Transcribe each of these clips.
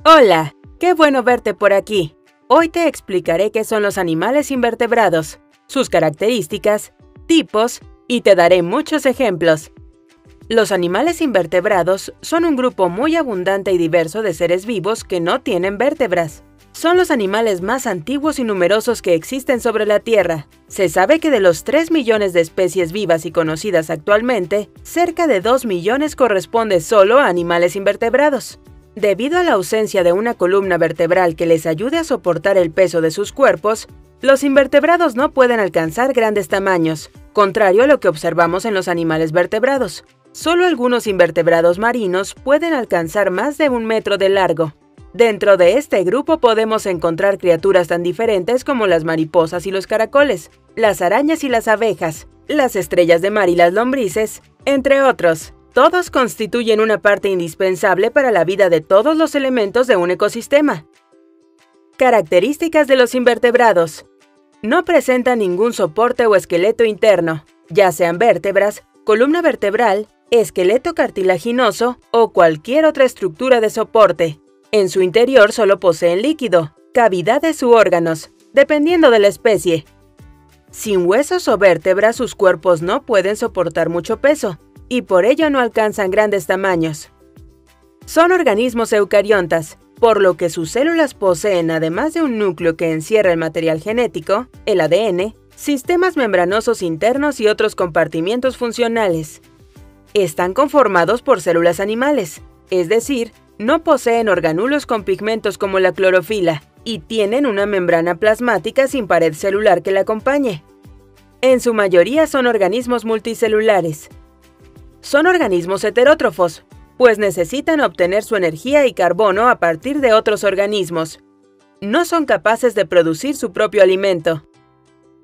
Hola, qué bueno verte por aquí. Hoy te explicaré qué son los animales invertebrados, sus características, tipos y te daré muchos ejemplos. Los animales invertebrados son un grupo muy abundante y diverso de seres vivos que no tienen vértebras. Son los animales más antiguos y numerosos que existen sobre la Tierra. Se sabe que de los 3 millones de especies vivas y conocidas actualmente, cerca de 2 millones corresponde solo a animales invertebrados. Debido a la ausencia de una columna vertebral que les ayude a soportar el peso de sus cuerpos, los invertebrados no pueden alcanzar grandes tamaños, contrario a lo que observamos en los animales vertebrados. Solo algunos invertebrados marinos pueden alcanzar más de 1 metro de largo. Dentro de este grupo podemos encontrar criaturas tan diferentes como las mariposas y los caracoles, las arañas y las abejas, las estrellas de mar y las lombrices, entre otros. Todos constituyen una parte indispensable para la vida de todos los elementos de un ecosistema. Características de los invertebrados. No presentan ningún soporte o esqueleto interno, ya sean vértebras, columna vertebral, esqueleto cartilaginoso o cualquier otra estructura de soporte. En su interior solo poseen líquido, cavidades u órganos, dependiendo de la especie. Sin huesos o vértebras, sus cuerpos no pueden soportar mucho peso, y por ello no alcanzan grandes tamaños. Son organismos eucariontas, por lo que sus células poseen, además de un núcleo que encierra el material genético, el ADN, sistemas membranosos internos y otros compartimientos funcionales. Están conformados por células animales, es decir, no poseen organulos con pigmentos como la clorofila, y tienen una membrana plasmática sin pared celular que la acompañe. En su mayoría son organismos multicelulares. Son organismos heterótrofos, pues necesitan obtener su energía y carbono a partir de otros organismos. No son capaces de producir su propio alimento.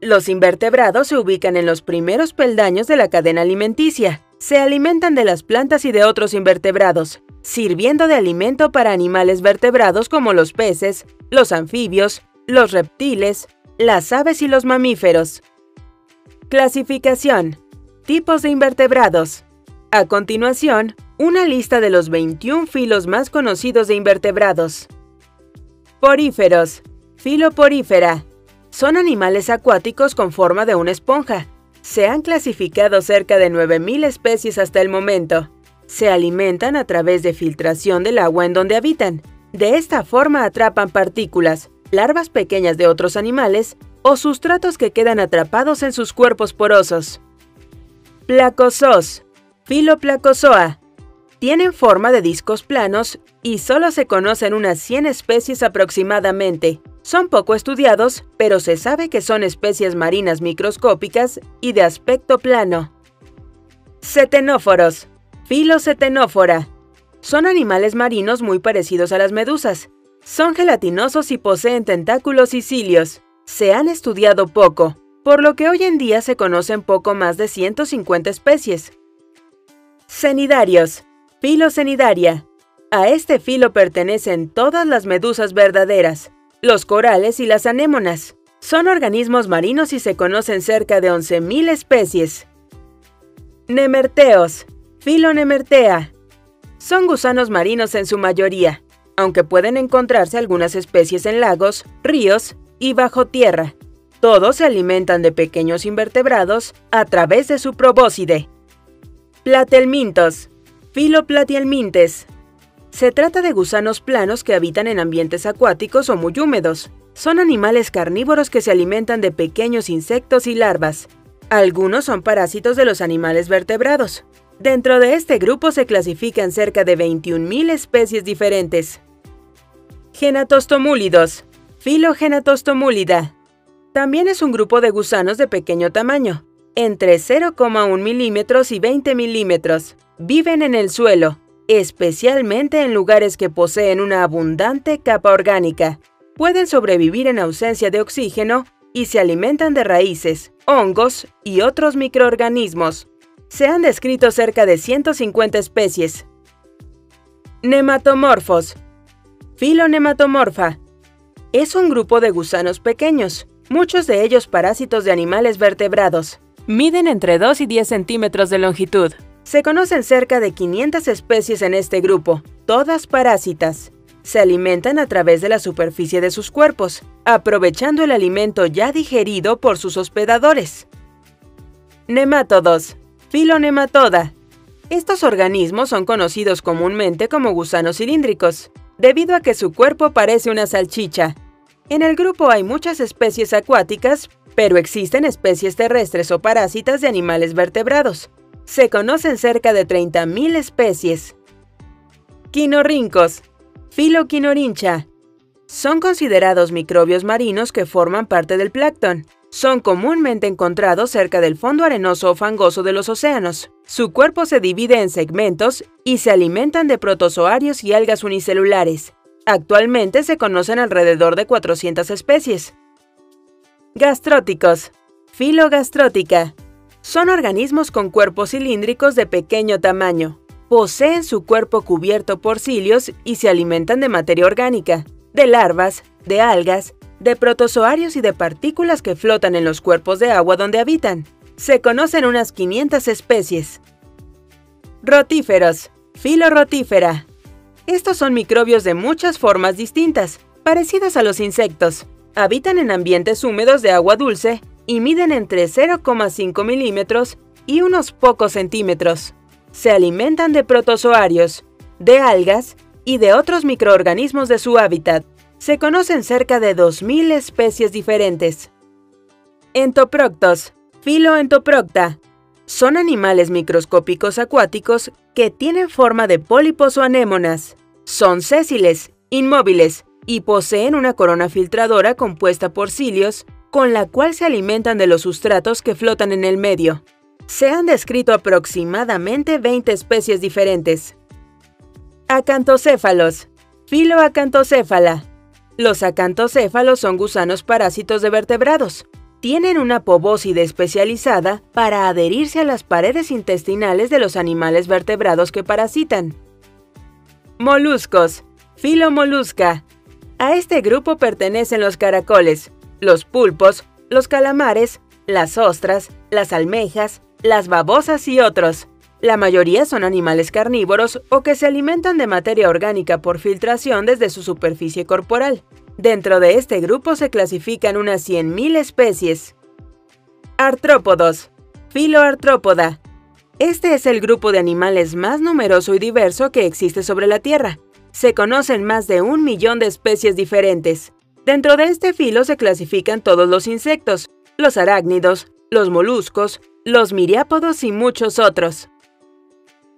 Los invertebrados se ubican en los primeros peldaños de la cadena alimenticia. Se alimentan de las plantas y de otros invertebrados, sirviendo de alimento para animales vertebrados como los peces, los anfibios, los reptiles, las aves y los mamíferos. Clasificación. Tipos de invertebrados. A continuación, una lista de los 21 filos más conocidos de invertebrados. Poríferos. Filo Porífera. Son animales acuáticos con forma de una esponja. Se han clasificado cerca de 9.000 especies hasta el momento. Se alimentan a través de filtración del agua en donde habitan. De esta forma atrapan partículas, larvas pequeñas de otros animales o sustratos que quedan atrapados en sus cuerpos porosos. Placozoos. Filo Placozoa. Tienen forma de discos planos y solo se conocen unas 100 especies aproximadamente. Son poco estudiados, pero se sabe que son especies marinas microscópicas y de aspecto plano. Cetenóforos. Filo Cetenófora. Son animales marinos muy parecidos a las medusas. Son gelatinosos y poseen tentáculos y cilios. Se han estudiado poco, por lo que hoy en día se conocen poco más de 150 especies. Cnidarios. Filo Cnidaria. A este filo pertenecen todas las medusas verdaderas, los corales y las anémonas. Son organismos marinos y se conocen cerca de 11.000 especies. Nemerteos. Filo Nemertea. Son gusanos marinos en su mayoría, aunque pueden encontrarse algunas especies en lagos, ríos y bajo tierra. Todos se alimentan de pequeños invertebrados a través de su probóscide. Platelmintos. Filo Platihelmintes. Se trata de gusanos planos que habitan en ambientes acuáticos o muy húmedos. Son animales carnívoros que se alimentan de pequeños insectos y larvas. Algunos son parásitos de los animales vertebrados. Dentro de este grupo se clasifican cerca de 21.000 especies diferentes. Genatostomúlidos. Filo Genatostomúlida. También es un grupo de gusanos de pequeño tamaño, entre 0,1 milímetros y 20 milímetros. Viven en el suelo, especialmente en lugares que poseen una abundante capa orgánica. Pueden sobrevivir en ausencia de oxígeno y se alimentan de raíces, hongos y otros microorganismos. Se han descrito cerca de 150 especies. Nematomorfos. Filo Nematomorfa. Es un grupo de gusanos pequeños, muchos de ellos parásitos de animales vertebrados. Miden entre 2 y 10 centímetros de longitud. Se conocen cerca de 500 especies en este grupo, todas parásitas. Se alimentan a través de la superficie de sus cuerpos, aprovechando el alimento ya digerido por sus hospedadores. Nemátodos. Filonematoda. Estos organismos son conocidos comúnmente como gusanos cilíndricos, debido a que su cuerpo parece una salchicha. En el grupo hay muchas especies acuáticas, pero existen especies terrestres o parásitas de animales vertebrados. Se conocen cerca de 30.000 especies. Quinorrincos. Filoquinorincha. Son considerados microbios marinos que forman parte del plancton. Son comúnmente encontrados cerca del fondo arenoso o fangoso de los océanos. Su cuerpo se divide en segmentos y se alimentan de protozoarios y algas unicelulares. Actualmente se conocen alrededor de 400 especies. Gastróticos. Filogastrótica. Son organismos con cuerpos cilíndricos de pequeño tamaño. Poseen su cuerpo cubierto por cilios y se alimentan de materia orgánica, de larvas, de algas, de protozoarios y de partículas que flotan en los cuerpos de agua donde habitan. Se conocen unas 500 especies. Rotíferos. Filorotífera. Estos son microbios de muchas formas distintas, parecidos a los insectos. Habitan en ambientes húmedos de agua dulce y miden entre 0,5 milímetros y unos pocos centímetros. Se alimentan de protozoarios, de algas y de otros microorganismos de su hábitat. Se conocen cerca de 2.000 especies diferentes. Entoproctos. Filoentoprocta. Son animales microscópicos acuáticos que tienen forma de pólipos o anémonas. Son sésiles, inmóviles y poseen una corona filtradora compuesta por cilios, con la cual se alimentan de los sustratos que flotan en el medio. Se han descrito aproximadamente 20 especies diferentes. Acantocéfalos. Filoacantocéfala. Los acantocéfalos son gusanos parásitos de vertebrados. Tienen una pobóside especializada para adherirse a las paredes intestinales de los animales vertebrados que parasitan. Moluscos. Filomolusca. A este grupo pertenecen los caracoles, los pulpos, los calamares, las ostras, las almejas, las babosas y otros. La mayoría son animales carnívoros o que se alimentan de materia orgánica por filtración desde su superficie corporal. Dentro de este grupo se clasifican unas 100.000 especies. Artrópodos. Filoartrópoda. Este es el grupo de animales más numeroso y diverso que existe sobre la Tierra. Se conocen más de 1 millón de especies diferentes. Dentro de este filo se clasifican todos los insectos, los arácnidos, los moluscos, los miriápodos y muchos otros.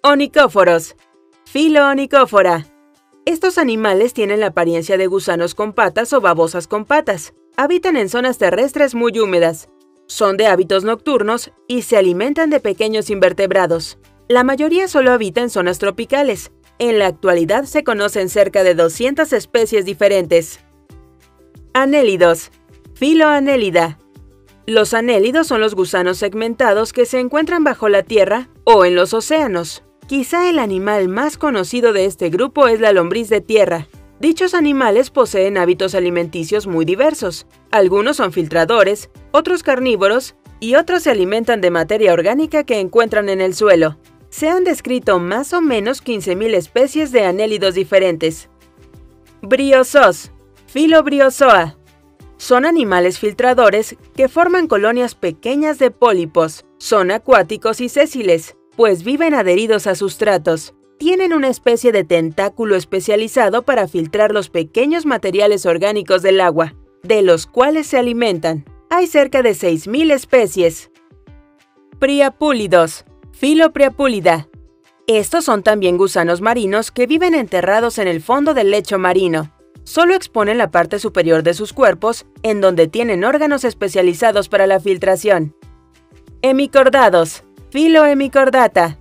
Onicóforos. Filoonicófora. Estos animales tienen la apariencia de gusanos con patas o babosas con patas. Habitan en zonas terrestres muy húmedas. Son de hábitos nocturnos y se alimentan de pequeños invertebrados. La mayoría solo habita en zonas tropicales. En la actualidad se conocen cerca de 200 especies diferentes. Anélidos. Filoanélida. Los anélidos son los gusanos segmentados que se encuentran bajo la tierra o en los océanos. Quizá el animal más conocido de este grupo es la lombriz de tierra. Dichos animales poseen hábitos alimenticios muy diversos. Algunos son filtradores, otros carnívoros y otros se alimentan de materia orgánica que encuentran en el suelo. Se han descrito más o menos 15.000 especies de anélidos diferentes. Briozoos. Filobriozoa. Son animales filtradores que forman colonias pequeñas de pólipos. Son acuáticos y sésiles, pues viven adheridos a sustratos. Tienen una especie de tentáculo especializado para filtrar los pequeños materiales orgánicos del agua, de los cuales se alimentan. Hay cerca de 6.000 especies. Priapúlidos. Filopriapúlida. Estos son también gusanos marinos que viven enterrados en el fondo del lecho marino. Solo exponen la parte superior de sus cuerpos, en donde tienen órganos especializados para la filtración. Hemicordados. Filohemicordata.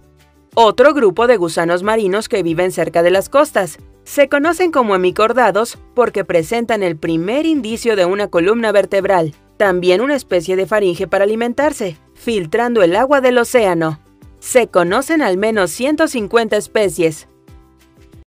Otro grupo de gusanos marinos que viven cerca de las costas. Se conocen como hemicordados porque presentan el primer indicio de una columna vertebral, también una especie de faringe para alimentarse, filtrando el agua del océano. Se conocen al menos 150 especies.